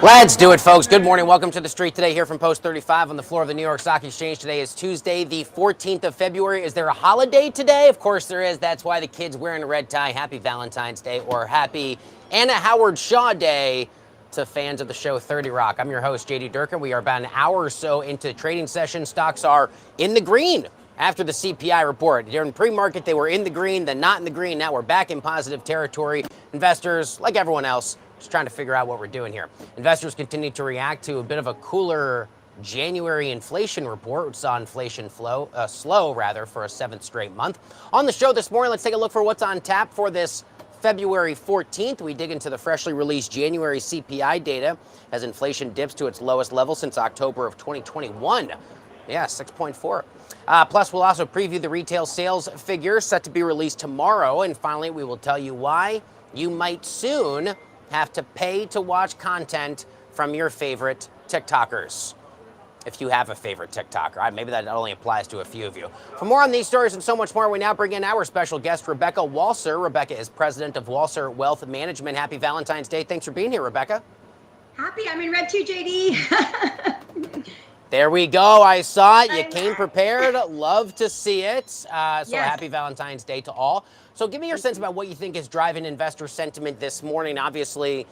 Let's do it, folks. Good morning. Welcome to The Street today here from Post 35 on the floor of the New York Stock Exchange. Today is Tuesday, the 14th of February. Is there a holiday today? Of course there is. That's why the kid's wearing a red tie. Happy Valentine's Day, or happy Anna Howard Shaw Day to fans of the show 30 Rock. I'm your host, JD Durkin. We are about an hour or so into the trading session. Stocks are in the green after the CPI report. During pre-market, they were in the green, then not in the green. Now we're back in positive territory. Investors, like everyone else, just trying to figure out what we're doing here. Investors continue to react to a bit of a cooler January inflation report, which saw inflation slow for a seventh straight month. On the show this morning, let's take a look for what's on tap for this February 14th. We dig into the freshly released January CPI data as inflation dips to its lowest level since October of 2021. Yeah, 6.4. Plus, we'll also preview the retail sales figures set to be released tomorrow. And finally, we will tell you why you might soon have to pay to watch content from your favorite TikTokers. If you have a favorite TikToker. Maybe that only applies to a few of you. For more on these stories and so much more, we now bring in our special guest, Rebecca Walser. Rebecca is president of Walser Wealth Management. Happy Valentine's Day. Thanks for being here, Rebecca. Happy. I'm in red too, JD. There we go. I saw it. You came prepared. Love to see it. Yes. Happy Valentine's Day to all. So give me your sense about what you think is driving investor sentiment this morning. Obviously,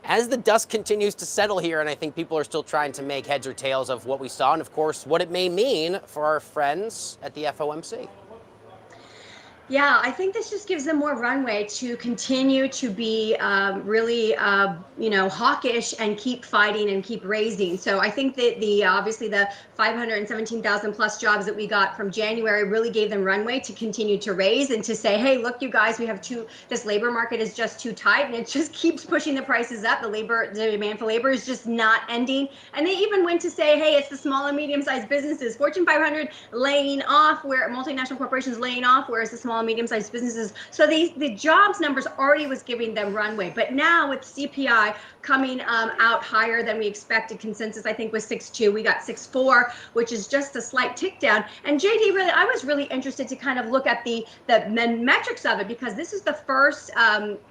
as the dust continues to settle here, and I think people are still trying to make heads or tails of what we saw, and of course, what it may mean for our friends at the FOMC. Yeah, I think this just gives them more runway to continue to be really, hawkish and keep fighting and keep raising. So I think that obviously the 517,000 plus jobs that we got from January really gave them runway to continue to raise and to say, hey, look, you guys, this labor market is just too tight and it just keeps pushing the prices up. The demand for labor is just not ending. And they even went to say, hey, it's the small and medium-sized businesses, Fortune 500 laying off, where multinational corporations laying off, whereas the small and medium-sized businesses. So the jobs numbers already was giving them runway. But now with CPI coming out higher than we expected, consensus I think was 6.2, we got 6.4, which is just a slight tick down. And JD, really, I was really interested to kind of look at the metrics of it, because this is the first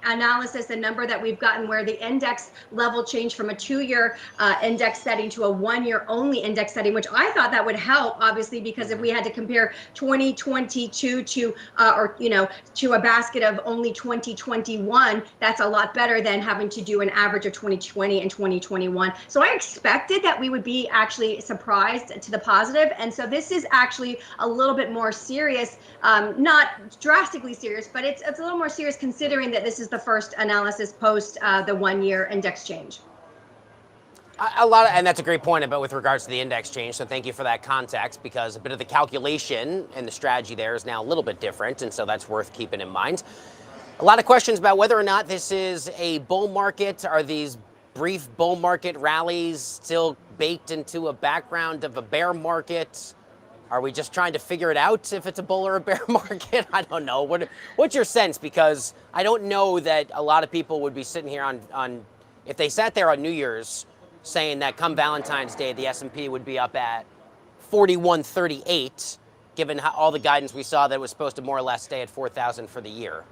analysis and number that we've gotten where the index level changed from a 2-year index setting to a 1-year only index setting, which I thought that would help, obviously, because if we had to compare 2022 to a basket of only 2021, that's a lot better than having to do an average of 2020 and 2021. So I expected that we would be actually surprised to the positive. And so this is actually a little bit more serious, not drastically serious, but it's a little more serious considering that this is the first analysis post the 1-year index change. And that's a great point about with regards to the index change. So thank you for that context, because a bit of the calculation and the strategy there is now a little bit different. And so that's worth keeping in mind. A lot of questions about whether or not this is a bull market. Are these brief bull market rallies still baked into a background of a bear market? Are we just trying to figure it out if it's a bull or a bear market? I don't know. What's your sense? Because I don't know that a lot of people would be sitting here on if they sat there on New Year's saying that come Valentine's Day, the S&P would be up at 4138, given all the guidance we saw that it was supposed to more or less stay at 4,000 for the year.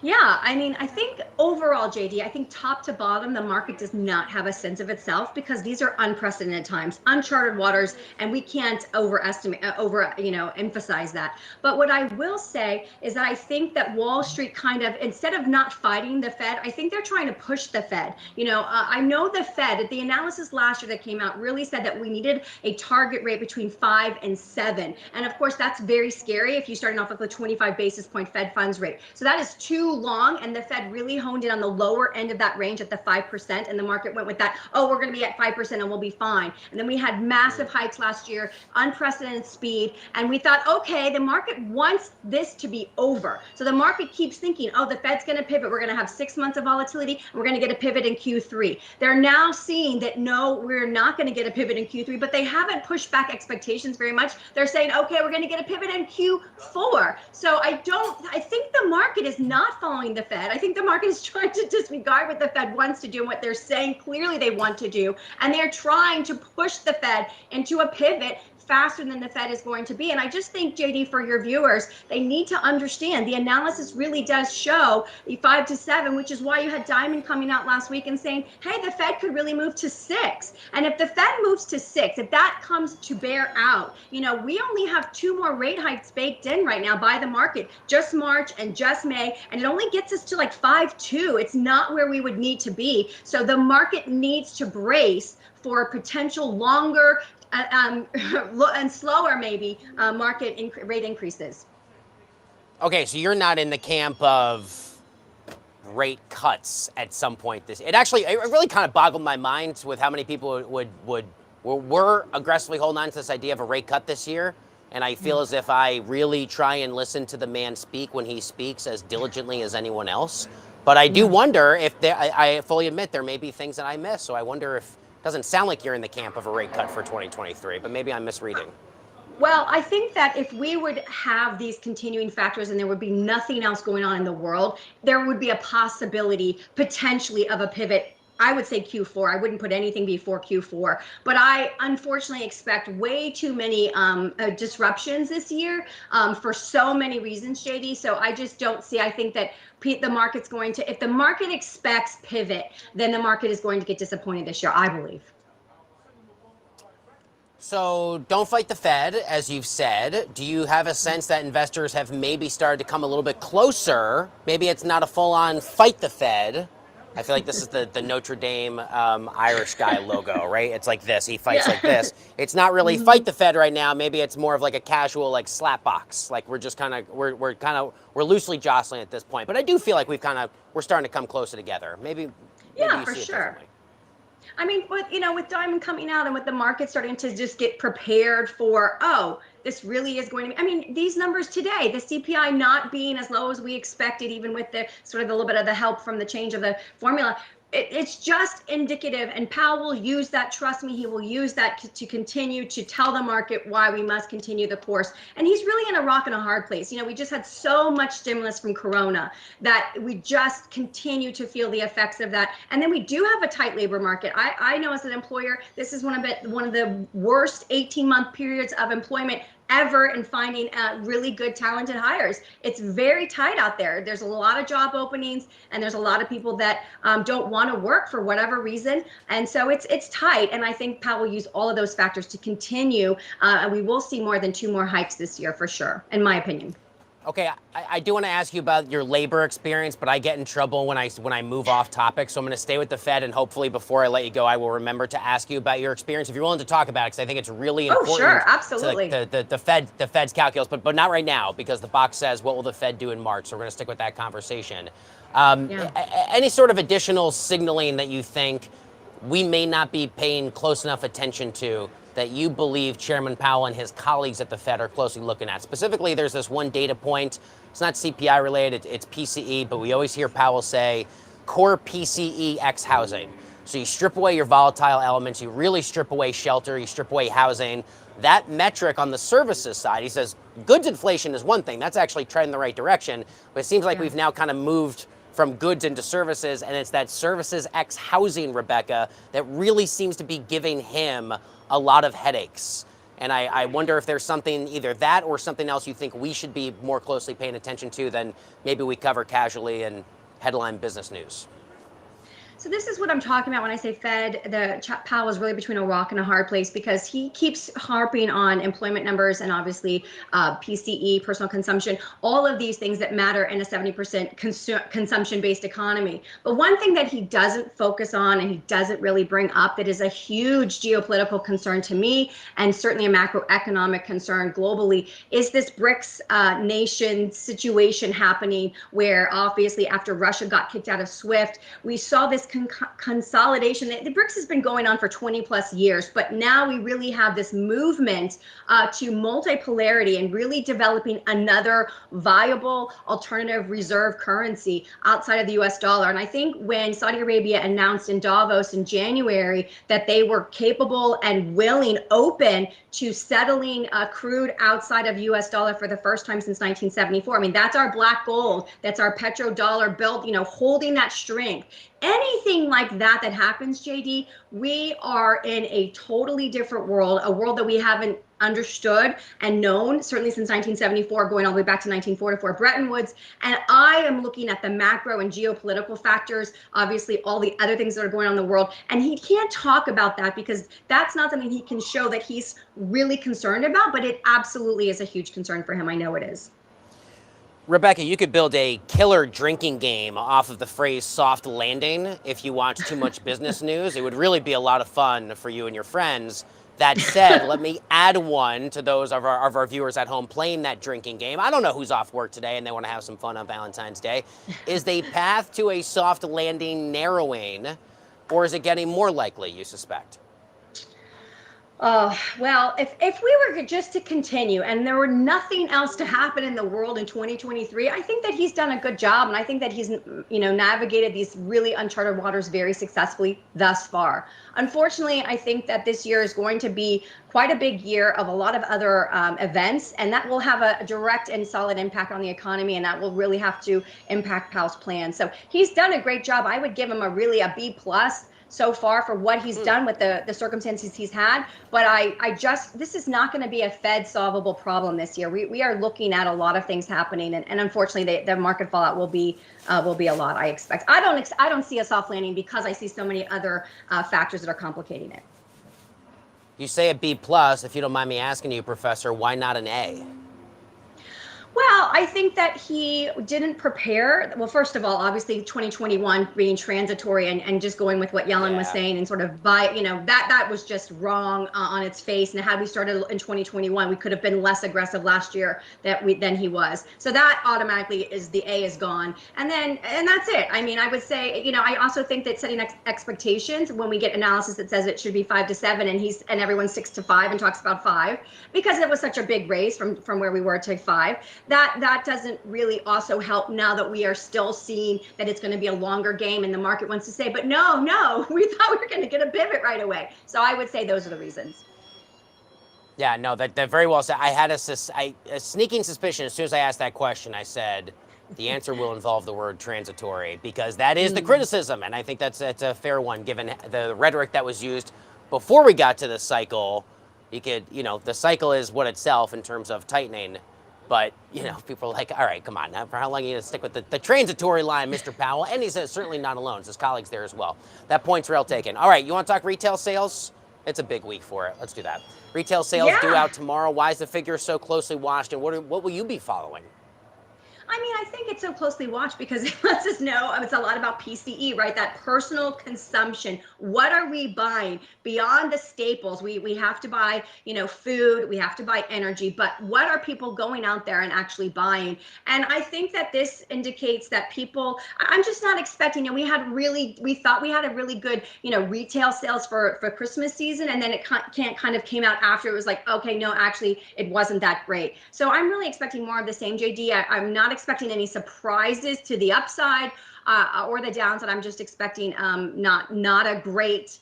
Yeah, I mean, I think overall, JD, I think top to bottom, the market does not have a sense of itself, because these are unprecedented times, uncharted waters, and we can't emphasize that. But what I will say is that I think that Wall Street kind of, instead of not fighting the Fed, I think they're trying to push the Fed. I know the Fed, the analysis last year that came out really said that we needed a target rate between 5 and 7. And of course, that's very scary if you're starting off with a 25 basis point Fed funds rate. So that is too long, and the Fed really honed in on the lower end of that range at the 5%, and the market went with that, oh, we're going to be at 5% and we'll be fine. And then we had massive hikes last year, unprecedented speed, and we thought, okay, the market wants this to be over. So the market keeps thinking, oh, the Fed's going to pivot, we're going to have 6 months of volatility, and we're going to get a pivot in Q3. They're now seeing that, no, we're not going to get a pivot in Q3, but they haven't pushed back expectations very much. They're saying, okay, we're going to get a pivot in Q4. So I think the market is not following the Fed. I think the market is trying to disregard what the Fed wants to do and what they're saying clearly they want to do. And they're trying to push the Fed into a pivot faster than the Fed is going to be. And I just think, JD, for your viewers, they need to understand the analysis really does show the 5 to 7, which is why you had Diamond coming out last week and saying, hey, the Fed could really move to 6. And if the Fed moves to 6, if that comes to bear out, we only have 2 more rate hikes baked in right now by the market, just March and just May, and it only gets us to like 5.2. It's not where we would need to be. So the market needs to brace for potential longer and slower maybe market rate increases. Okay, so you're not in the camp of rate cuts at some point. It really kind of boggled my mind with how many people were aggressively holding on to this idea of a rate cut this year. And I feel as if I really try and listen to the man speak when he speaks as diligently as anyone else. But I do wonder if I fully admit there may be things that I miss. So I wonder if it doesn't sound like you're in the camp of a rate cut for 2023, but maybe I'm misreading. Well, I think that if we would have these continuing factors and there would be nothing else going on in the world, there would be a possibility potentially of a pivot. I would say Q4. I wouldn't put anything before Q4, but I unfortunately expect way too many disruptions this year for so many reasons, JD. So I just don't see. I think that the market's going to, if the market expects pivot, then the market is going to get disappointed this year, I believe. So don't fight the Fed, as you've said. Do you have a sense that investors have maybe started to come a little bit closer? Maybe it's not a full-on fight the Fed. I feel like this is the Notre Dame Irish guy logo, right? It's like this. He fights like this. It's not really fight the Fed right now. Maybe it's more of like a casual like slap box. Like we're just kind of we're loosely jostling at this point. But I do feel like we're starting to come closer together. Maybe Yeah, you for see it sure. differently. I mean, with Diamond coming out and with the market starting to just get prepared for, oh, this really is going to be, I mean, these numbers today, the CPI not being as low as we expected, even with the sort of a little bit of the help from the change of the formula, it's just indicative, and Powell will use that. Trust me, he will use that to continue to tell the market why we must continue the course. And he's really in a rock and a hard place. We just had so much stimulus from Corona that we just continue to feel the effects of that. And then we do have a tight labor market. I know as an employer, this is one of the worst 18-month periods of employment ever in finding really good talented hires. It's very tight out there. There's a lot of job openings, and there's a lot of people that don't want to work for whatever reason. And so it's tight. And I think Powell will use all of those factors to continue. And we will see more than 2 more hikes this year for sure, in my opinion. Okay, I do want to ask you about your labor experience, but I get in trouble when I move off topic. So I'm going to stay with the Fed, and hopefully before I let you go, I will remember to ask you about your experience if you're willing to talk about it, because I think it's really important. Oh, sure, absolutely. To the Fed's calculus, but not right now, because the box says what will the Fed do in March. So we're going to stick with that conversation. Any sort of additional signaling that you think we may not be paying close enough attention to, that you believe Chairman Powell and his colleagues at the Fed are closely looking at? Specifically, there's this one data point. It's not CPI related, it's PCE, but we always hear Powell say core PCE X housing. So you strip away your volatile elements, you really strip away shelter, you strip away housing. That metric on the services side, he says goods inflation is one thing. That's actually trending in the right direction. But it seems like we've now kind of moved from goods into services, and it's that services X housing, Rebecca, that really seems to be giving him a lot of headaches. And I wonder if there's something, either that or something else you think we should be more closely paying attention to than maybe we cover casually in headline business news. So this is what I'm talking about when I say Fed. Powell is really between a rock and a hard place, because he keeps harping on employment numbers and obviously PCE, personal consumption, all of these things that matter in a 70% consumption-based economy. But one thing that he doesn't focus on and he doesn't really bring up that is a huge geopolitical concern to me, and certainly a macroeconomic concern globally, is this BRICS nation situation happening, where obviously after Russia got kicked out of SWIFT, we saw this consolidation. The BRICS has been going on for 20 plus years, but now we really have this movement to multipolarity and really developing another viable alternative reserve currency outside of the US dollar. And I think when Saudi Arabia announced in Davos in January that they were capable and willing, open to settling crude outside of US dollar for the first time since 1974. I mean, that's our black gold. That's our petrodollar built, holding that strength. Anything like that happens, JD, we are in a totally different world, a world that we haven't understood and known, certainly since 1974, going all the way back to 1944, Bretton Woods. And I am looking at the macro and geopolitical factors, obviously all the other things that are going on in the world. And he can't talk about that because that's not something he can show that he's really concerned about, but it absolutely is a huge concern for him. I know it is. Rebecca, you could build a killer drinking game off of the phrase soft landing if you watch too much business news. It would really be a lot of fun for you and your friends. That said, let me add one to those of our viewers at home playing that drinking game. I don't know who's off work today and they want to have some fun on Valentine's Day. Is the path to a soft landing narrowing, or is it getting more likely, you suspect? Well, if we were just to continue and there were nothing else to happen in the world in 2023, I think that he's done a good job. And I think that he's, navigated these really uncharted waters very successfully thus far. Unfortunately, I think that this year is going to be quite a big year of a lot of other events, and that will have a direct and solid impact on the economy, and that will really have to impact Powell's plan. So he's done a great job. I would give him a B plus so far for what he's done with the circumstances he's had. But this is not going to be a Fed solvable problem this year. We are looking at a lot of things happening, and unfortunately, the market fallout will be a lot. I expect. I don't see a soft landing because I see so many other factors that are complicating it. You say a B plus. If you don't mind me asking you, Professor, why not an A? Well, I think that he didn't prepare. Well, first of all, obviously 2021 being transitory and just going with what Yellen was saying and sort of that was just wrong on its face. And had we started in 2021, we could have been less aggressive last year than he was. So that automatically is the A is gone. And that's it. I mean, I would say, I also think that setting expectations when we get analysis that says it should be 5 to 7 and everyone's 6 to 5 and talks about 5 because it was such a big raise from where we were to 5. That doesn't really also help now that we are still seeing that it's going to be a longer game and the market wants to say, but no, we thought we were going to get a pivot right away. So I would say those are the reasons. Yeah, no, that very well said. I had a sneaking suspicion as soon as I asked that question. I said the answer will involve the word transitory because that is the criticism, and I think that's a fair one given the rhetoric that was used before we got to the cycle. You could, the cycle is what itself in terms of tightening. But, people are like, all right, come on. Now, for how long are you going to stick with the transitory line, Mr. Powell? And he's certainly not alone. It's his colleagues there as well. That point's well taken. All right, you want to talk retail sales? It's a big week for it. Let's do that. Retail sales due out tomorrow. Why is the figure so closely watched, and what will you be following? I mean, I think it's so closely watched because it lets us know it's a lot about PCE, right? That personal consumption. What are we buying beyond the staples? We have to buy, food, we have to buy energy, but what are people going out there and actually buying? And I think that this indicates that people, I'm just not expecting, we thought we had a really good, retail sales for Christmas season. And then it kind of came out after. It was like, okay, no, actually it wasn't that great. So I'm really expecting more of the same, JD. I'm not expecting any surprises to the upside or the downside. I'm just expecting not a great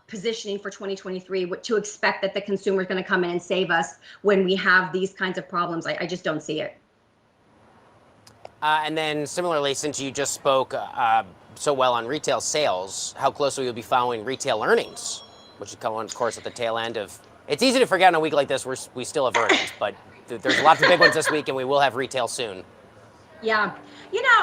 positioning for 2023 to expect that the consumer is going to come in and save us when we have these kinds of problems. I just don't see it. And then similarly, since you just spoke so well on retail sales, how closely you'll be following retail earnings, which come on, of course, at the tail end of. It's easy to forget on a week like this we still have earnings, but there's lots of big ones this week, and we will have retail soon. Yeah.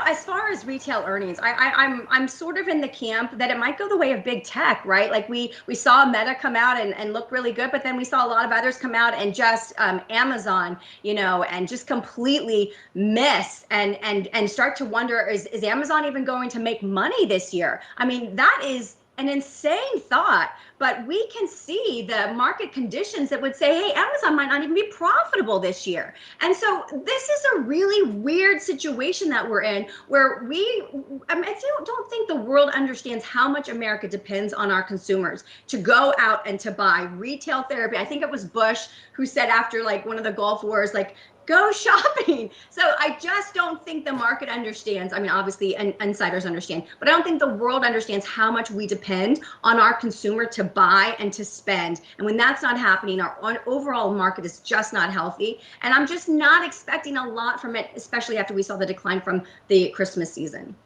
As far as retail earnings, I'm sort of in the camp that it might go the way of big tech, right? Like we saw Meta come out and look really good, but then we saw a lot of others come out and just Amazon, and just completely miss and start to wonder, is Amazon even going to make money this year? I mean, that is an insane thought, but we can see the market conditions that would say, hey, Amazon might not even be profitable this year. And so this is a really weird situation that we're in where I don't think the world understands how much America depends on our consumers to go out and to buy retail therapy. I think it was Bush who said after like one of the Gulf Wars, like, go shopping. So I just don't think the market understands. I mean, obviously insiders understand, but I don't think the world understands how much we depend on our consumer to buy and to spend. And when that's not happening, our overall market is just not healthy. And I'm just not expecting a lot from it, especially after we saw the decline from the Christmas season.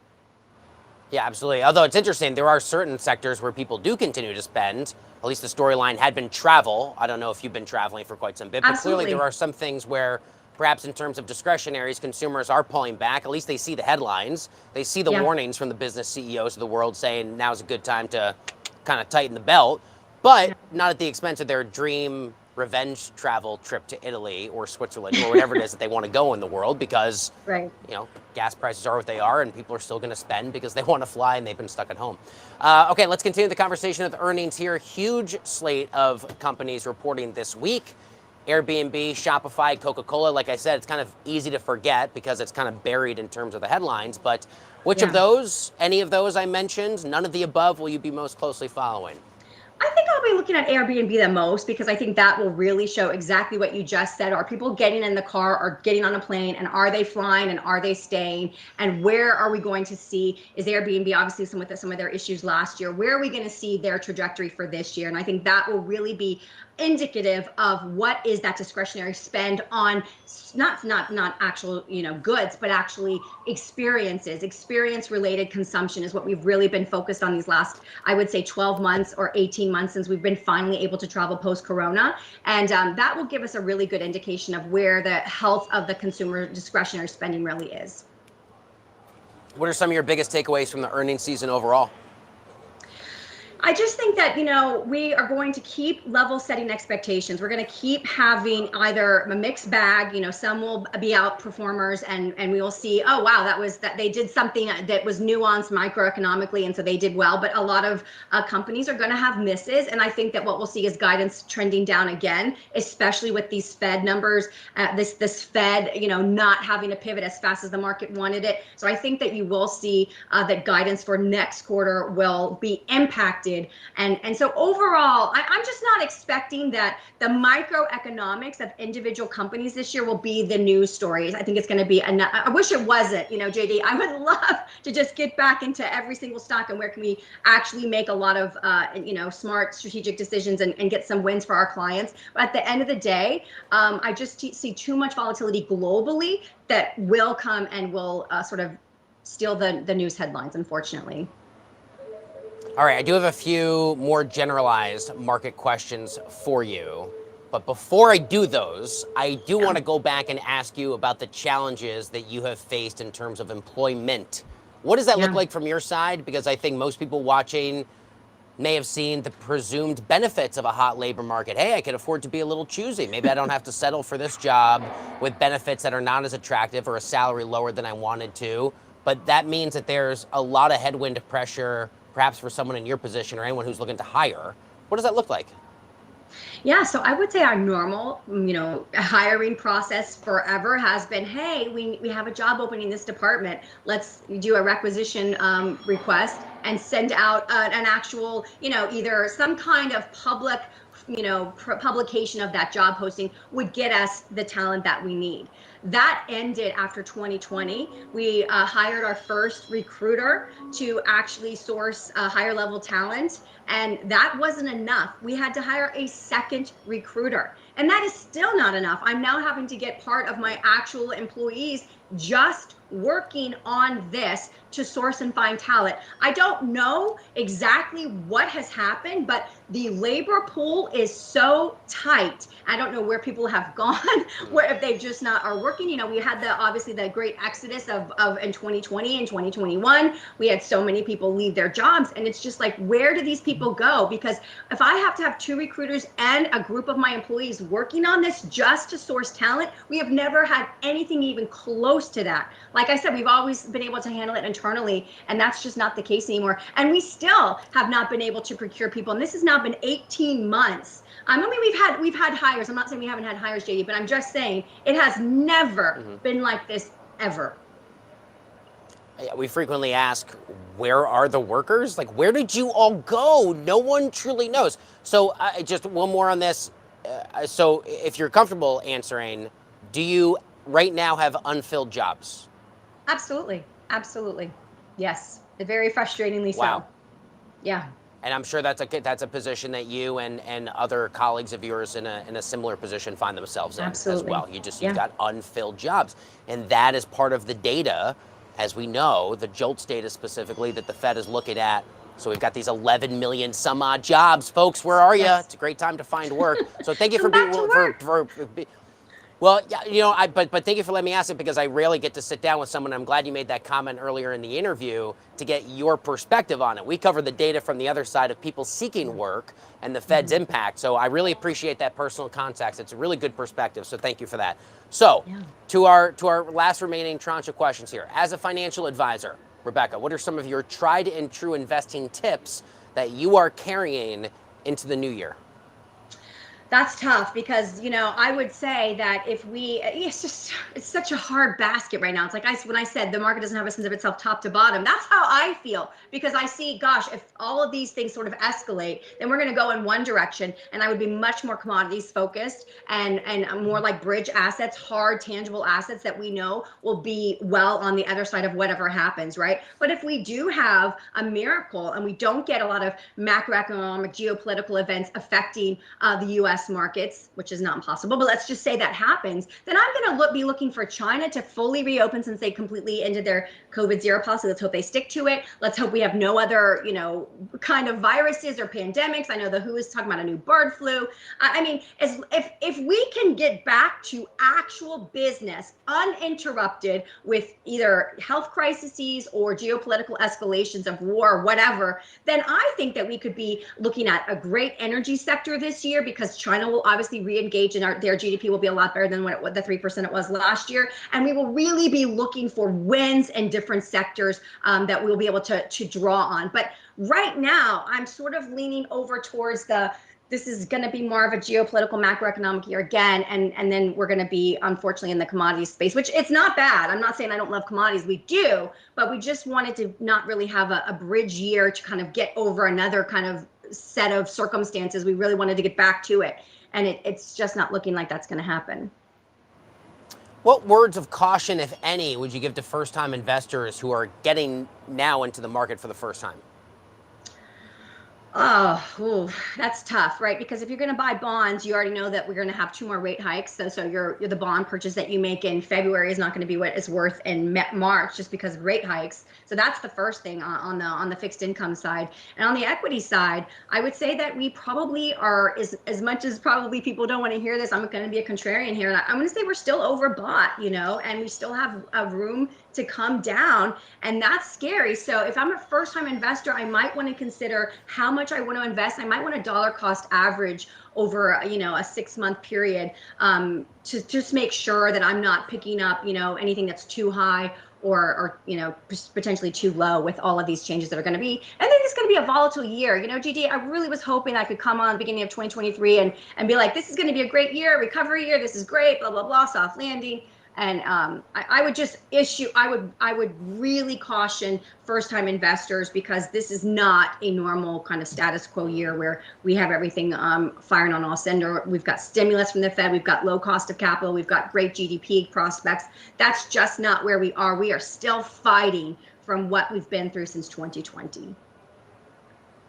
Yeah, absolutely. Although it's interesting, there are certain sectors where people do continue to spend. At least the storyline had been travel. I don't know if you've been traveling for quite some bit, but clearly there Absolutely. are some things where perhaps in terms of discretionaries, consumers are pulling back. At least they see the headlines. They see the Yeah. warnings from the business CEOs of the world saying now's a good time to kind of tighten the belt, but Yeah. not at the expense of their dream revenge travel trip to Italy or Switzerland or whatever it is that they want to go in the world, because Right. gas prices are what they are, and people are still going to spend because they want to fly and they've been stuck at home. Okay, let's continue the conversation with earnings here. Huge slate of companies reporting this week. Airbnb, Shopify, Coca-Cola. Like I said, it's kind of easy to forget because it's kind of buried in terms of the headlines. But which of Yeah. those, any of those I mentioned, none of the above, will you be most closely following? I think I'll be looking at Airbnb the most, because I think that will really show exactly what you just said. Are people getting in the car or getting on a plane, and are they flying and are they staying? And where are we going to see, is Airbnb, obviously some of their issues last year, where are we going to see their trajectory for this year? And I think that will really be indicative of what is that discretionary spend on, not actual goods, but actually experience related consumption is what we've really been focused on these last, I would say, 12 months or 18 months, since we've been finally able to travel post corona. And that will give us a really good indication of where the health of the consumer discretionary spending really is. What are some of your biggest takeaways from the earnings season overall? I just think that, we are going to keep level setting expectations. We're going to keep having either a mixed bag, some will be outperformers, and we will see, oh, wow, that they did something that was nuanced microeconomically, and so they did well. But a lot of companies are going to have misses. And I think that what we'll see is guidance trending down again, especially with these Fed numbers, this Fed, not having to pivot as fast as the market wanted it. So I think that you will see that guidance for next quarter will be impacted. And so overall, I'm just not expecting that the microeconomics of individual companies this year will be the news stories. I think it's going to be I wish it wasn't, JD. I would love to just get back into every single stock and where can we actually make a lot of, smart strategic decisions and get some wins for our clients. But at the end of the day, I just see too much volatility globally that will come and will sort of steal the news headlines, unfortunately. All right, I do have a few more generalized market questions for you. But before I do those, I do Yeah. want to go back and ask you about the challenges that you have faced in terms of employment. What does that look Yeah. like from your side? Because I think most people watching may have seen the presumed benefits of a hot labor market. Hey, I can afford to be a little choosy. Maybe I don't have to settle for this job with benefits that are not as attractive or a salary lower than I wanted to. But that means that there's a lot of headwind pressure, perhaps for someone in your position or anyone who's looking to hire. What does that look like? Yeah, so I would say our normal, hiring process forever has been, hey, we have a job opening in this department. Let's do a requisition request and send out an actual, either some kind of public, publication of that job posting would get us the talent that we need. That ended after 2020. We hired our first recruiter to actually source higher level talent. And that wasn't enough. We had to hire a second recruiter. And that is still not enough. I'm now having to get part of my actual employees just working on this to source and find talent. I don't know exactly what has happened, but the labor pool is so tight. I don't know where people have gone, where if they just not are working. We had obviously the great exodus of in 2020 and 2021. We had so many people leave their jobs, and it's just like, where do these people go? Because if I have to have two recruiters and a group of my employees working on this just to source talent, we have never had anything even close to that. Like I said, we've always been able to handle it internally, and that's just not the case anymore. And we still have not been able to procure people. And this has now been 18 months. I mean, we've had hires. I'm not saying we haven't had hires, JD, but I'm just saying it has never been like this ever. We frequently ask, where are the workers? Like, where did you all go? No one truly knows. So just one more on this. So if you're comfortable answering, do you right now have unfilled jobs? Absolutely. Absolutely. Yes. Very frustratingly Wow. so. Yeah. And I'm sure that's a position that you and other colleagues of yours in a similar position find themselves in as Absolutely. well. You've Yeah. got unfilled jobs, and that is part of the data as we know, the JOLTS data specifically that the Fed is looking at. So we've got these 11 million some odd jobs, folks. Where are you? Yes. It's a great time to find work. So thank you for Come being back to work. well, yeah, but thank you for letting me ask it, because I rarely get to sit down with someone. I'm glad you made that comment earlier in the interview to get your perspective on it. We cover the data from the other side of people seeking work and the Fed's impact. So I really appreciate that personal context. It's a really good perspective. So thank you for that. So Yeah. to our last remaining tranche of questions here. As a financial advisor, Rebecca, what are some of your tried and true investing tips that you are carrying into the new year? That's tough because, I would say that if it's such a hard basket right now. It's like when I said the market doesn't have a sense of itself top to bottom. That's how I feel, because I see, gosh, if all of these things sort of escalate, then we're going to go in one direction, and I would be much more commodities focused and more like bridge assets, hard, tangible assets that we know will be well on the other side of whatever happens, right? But if we do have a miracle and we don't get a lot of macroeconomic geopolitical events affecting the U.S. markets, which is not impossible, but let's just say that happens, then I'm going to be looking for China to fully reopen since they completely ended their COVID zero policy. Let's hope they stick to it. Let's hope we have no other, kind of viruses or pandemics. I know the WHO is talking about a new bird flu. I mean, if we can get back to actual business uninterrupted with either health crises or geopolitical escalations of war, whatever, then I think that we could be looking at a great energy sector this year, because China will obviously re-engage in their GDP will be a lot better than what the 3% it was last year. And we will really be looking for wins in different sectors that we'll be able to draw on. But right now, I'm sort of leaning over towards this is going to be more of a geopolitical macroeconomic year again, and then we're going to be, unfortunately, in the commodities space, which it's not bad. I'm not saying I don't love commodities. We do, but we just wanted to not really have a bridge year to kind of get over another kind of set of circumstances. We really wanted to get back to it, and it's just not looking like that's going to happen. What words of caution, if any, would you give to first-time investors who are getting now into the market for the first time? Oh, ooh, that's tough, right? Because if you're going to buy bonds, you already know that we're going to have 2 more rate hikes. So you're the bond purchase that you make in February is not going to be what it's worth in March, just because of rate hikes. So that's the first thing on the fixed income side. And on the equity side, I would say that we probably are, as much as probably people don't want to hear this, I'm going to be a contrarian here, and I'm going to say we're still overbought, and we still have a room to come down, and that's scary. So if I'm a first-time investor, I might want to consider how much I want to invest. I might want a dollar cost average over a 6-month period, to just make sure that I'm not picking up anything that's too high or potentially too low with all of these changes that are going to be. And then it's going to be a volatile year. GD, I really was hoping I could come on the beginning of 2023 and be like, this is going to be a great year, recovery year, this is great, blah, blah, blah, soft landing. And I would really caution first-time investors, because this is not a normal kind of status quo year where we have everything firing on all cylinders. We've got stimulus from the Fed, we've got low cost of capital, we've got great GDP prospects. That's just not where we are. We are still fighting from what we've been through since 2020.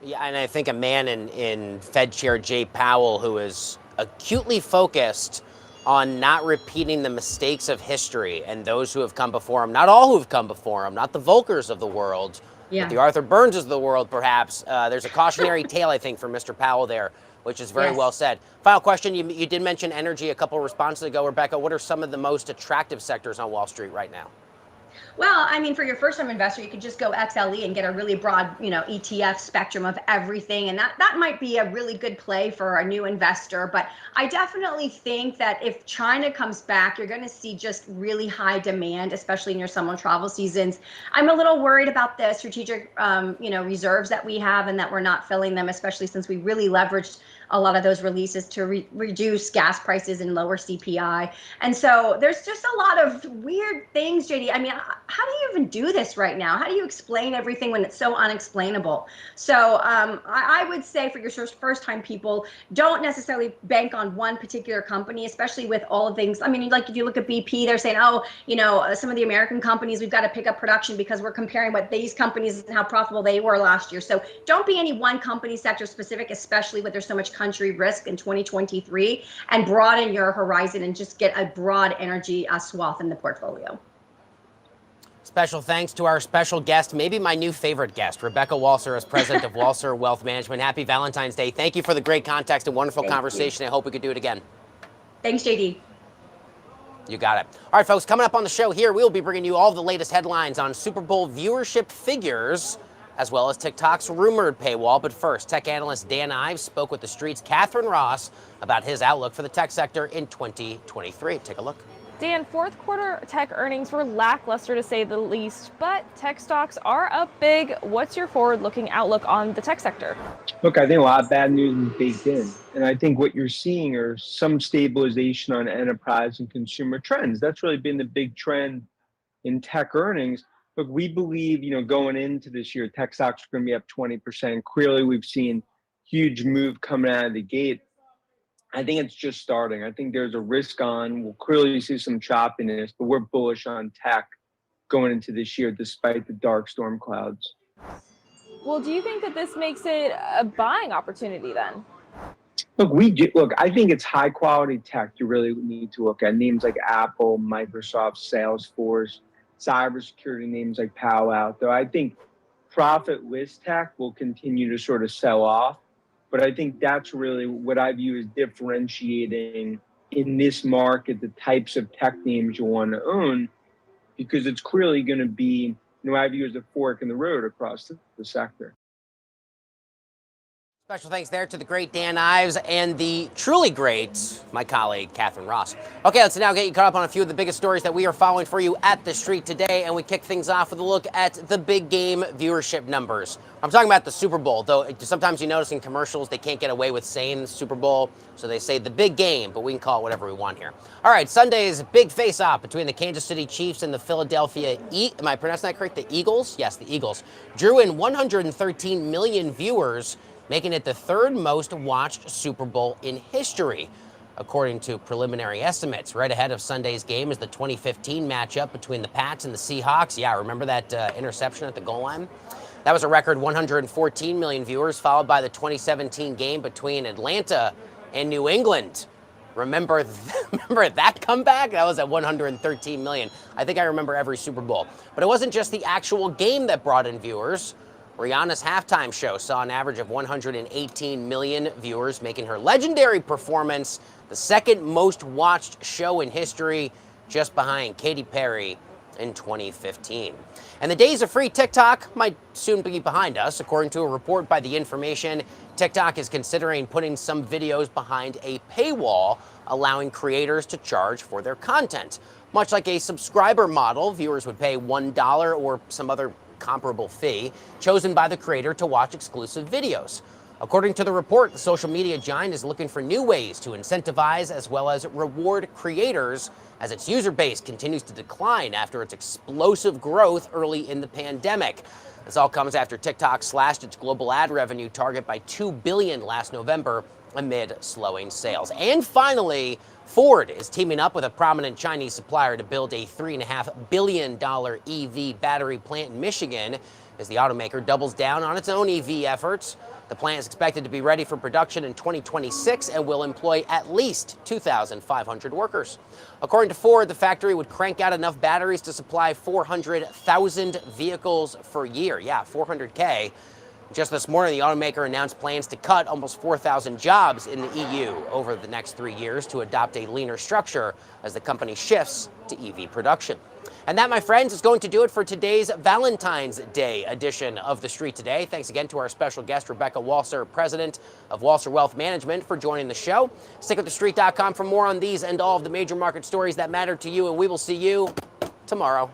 Yeah, and I think a man in Fed Chair Jay Powell, who is acutely focused on not repeating the mistakes of history and those who have come before him, not all who have come before him, not the Volckers of the world, but the Arthur Burns of the world, perhaps. There's a cautionary tale, I think, for Mr. Powell there, which is very well said. Final question, you did mention energy a couple of responses ago. Rebecca, what are some of the most attractive sectors on Wall Street right now? Well, I mean, for your first-time investor, you could just go XLE and get a really broad, ETF spectrum of everything, and that might be a really good play for a new investor. But I definitely think that if China comes back, you're going to see just really high demand, especially in your summer travel seasons. I'm a little worried about the strategic, reserves that we have, and that we're not filling them, especially since we really leveraged a lot of those releases to reduce gas prices and lower CPI. And so there's just a lot of weird things, JD. I mean, how do you even do this right now? How do you explain everything when it's so unexplainable? So I would say for your first-time people, don't necessarily bank on one particular company, especially with all of things. I mean, like if you look at BP, they're saying, some of the American companies, we've got to pick up production because we're comparing what these companies and how profitable they were last year. So don't be any one company sector specific, especially when there's so much country risk in 2023, and broaden your horizon and just get a broad energy swath in the portfolio. Special thanks to our special guest, maybe my new favorite guest, Rebecca Walser, as president of Walser Wealth Management. Happy Valentine's Day. Thank you for the great context and wonderful conversation. I hope we could do it again. Thanks, JD. You got it. All right, folks, coming up on the show here, we'll be bringing you all of the latest headlines on Super Bowl viewership figures, as well as TikTok's rumored paywall. But first, tech analyst Dan Ives spoke with TheStreet's Catherine Ross about his outlook for the tech sector in 2023. Take a look. Dan, fourth quarter tech earnings were lackluster to say the least, but tech stocks are up big. What's your forward-looking outlook on the tech sector? Look, I think a lot of bad news is baked in. And I think what you're seeing are some stabilization on enterprise and consumer trends. That's really been the big trend in tech earnings. Look, we believe, going into this year, tech stocks are going to be up 20%. Clearly, we've seen huge move coming out of the gate. I think it's just starting. I think there's a risk on. We'll clearly see some choppiness, but we're bullish on tech going into this year despite the dark storm clouds. Well, do you think that this makes it a buying opportunity then? Look, I think it's high quality tech you really need to look at. Names like Apple, Microsoft, Salesforce, cybersecurity names like Palo Alto. I think profitless tech will continue to sort of sell off. But I think that's really what I view as differentiating in this market, the types of tech names you want to own, because it's clearly going to be, I view as a fork in the road across the sector. Special thanks there to the great Dan Ives and the truly great, my colleague, Catherine Ross. Okay, let's now get you caught up on a few of the biggest stories that we are following for you at TheStreet today, and we kick things off with a look at the big game viewership numbers. I'm talking about the Super Bowl, though sometimes you notice in commercials they can't get away with saying the Super Bowl, so they say the big game, but we can call it whatever we want here. All right, Sunday's big face-off between the Kansas City Chiefs and the Philadelphia am I pronouncing that correct? The Eagles? Yes, the Eagles. Drew in 113 million viewers, making it the third most watched Super Bowl in history, according to preliminary estimates. Right ahead of Sunday's game is the 2015 matchup between the Pats and the Seahawks. Yeah, remember that interception at the goal line? That was a record 114 million viewers, followed by the 2017 game between Atlanta and New England. Remember that comeback? That was at 113 million. I think I remember every Super Bowl. But it wasn't just the actual game that brought in viewers. Rihanna's halftime show saw an average of 118 million viewers, making her legendary performance the second most watched show in history, just behind Katy Perry in 2015. And the days of free TikTok might soon be behind us. According to a report by The Information, TikTok is considering putting some videos behind a paywall, allowing creators to charge for their content. Much like a subscriber model, viewers would pay $1 or some other comparable fee, chosen by the creator to watch exclusive videos. According to the report, the social media giant is looking for new ways to incentivize as well as reward creators as its user base continues to decline after its explosive growth early in the pandemic. This all comes after TikTok slashed its global ad revenue target by $2 billion last November amid slowing sales. And finally, Ford is teaming up with a prominent Chinese supplier to build a $3.5 billion EV battery plant in Michigan as the automaker doubles down on its own EV efforts. The plant is expected to be ready for production in 2026 and will employ at least 2,500 workers. According to Ford, the factory would crank out enough batteries to supply 400,000 vehicles per year. Yeah, 400K. Just this morning, the automaker announced plans to cut almost 4,000 jobs in the EU over the next 3 years to adopt a leaner structure as the company shifts to EV production. And that, my friends, is going to do it for today's Valentine's Day edition of The Street Today. Thanks again to our special guest, Rebecca Walser, president of Walser Wealth Management, for joining the show. Stick with TheStreet.com for more on these and all of the major market stories that matter to you, and we will see you tomorrow.